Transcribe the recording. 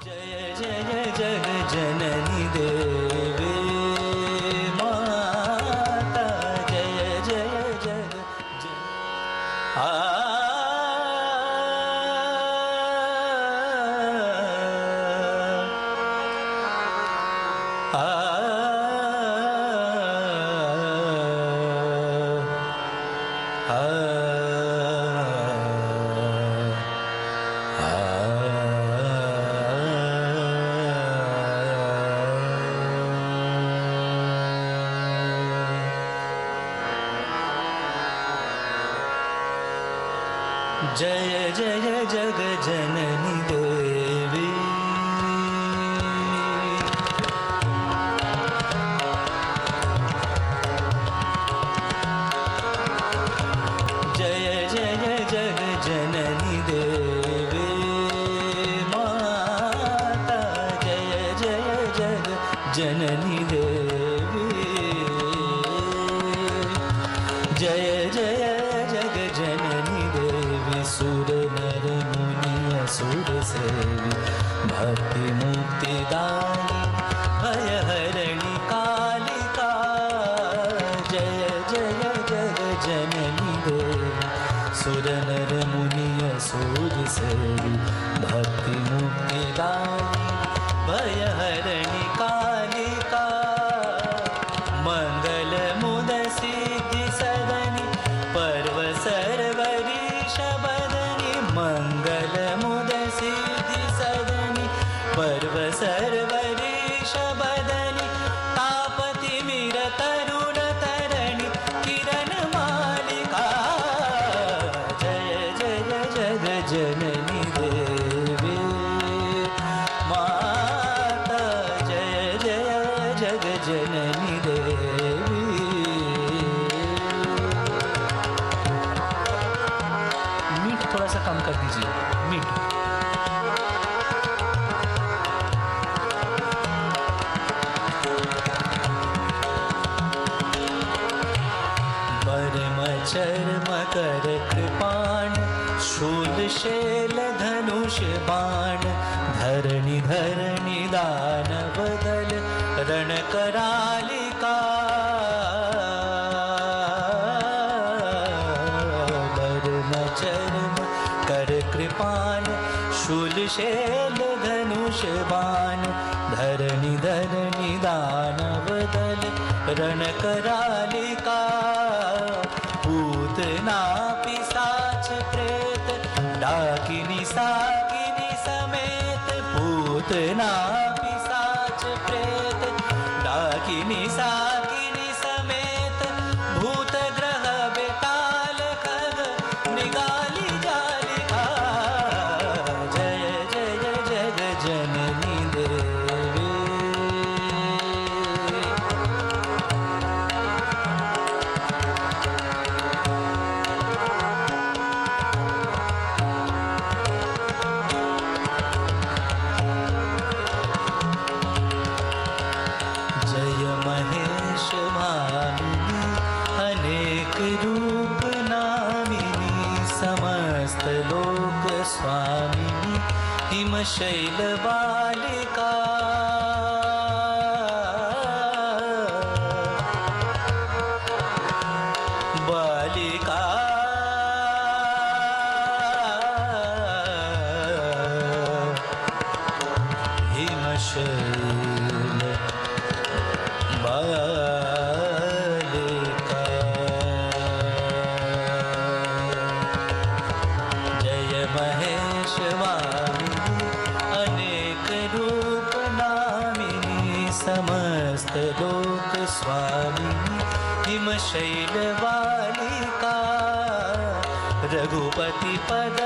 जय जय जग जननी देवी माता, जय जय जग जय जय जग जननी देवी जय जय जग जननी देवी माता, जय जय जग जननी देवी जय जय जग जननी देवी सुर नर मुनि असुर सेवी भक्ति मुक्ति दानी भय हरणि कालिका, जय जय जग जननी देवी सुर नर मुनि असुर सेवी भक्ति मुक्ति दानी भय हरणि कालिका, मंगल मुद सिद्धि सदनी पर्व सर्वरीश बदनी, मंगल मुद सिद्धि सदनी पर्व सर्वरीश बदनी, तापति मीर तरुण तरणि किरण मालिका, जय जय जग जननी देवी माता, जय जय जग जननी देवी। मीठ थोड़ा सा कम कर दीजिए, मीठ। बरम चर्म कर कृपाण शूल शैल धनुष बाण, धरणि धरणि दान बदल रण करालिका, बरम चर्म कर कृपाण शूल शैल धनुष बाण, धरणि धरणि दान बदल रण करालिका, पूतना पिशाच प्रेत डाकिनी साकिनी समेत, पूतना पिशाच प्रेत डाकिनी साकिनी समेत, भूत ग्रह बेताल खग निगाली जालिका, जय जय जग जननी देवी महेश भामिनी अनेक रूप नामिनी, समस्त लोक स्वामिनी हिमशैल बालिका, बालिका हिमशैल बालिका, जय महेश वामिनी अनेक रूप नामिनी, समस्त लोक स्वामिनी हिमशैल बालिका, रघुपति पद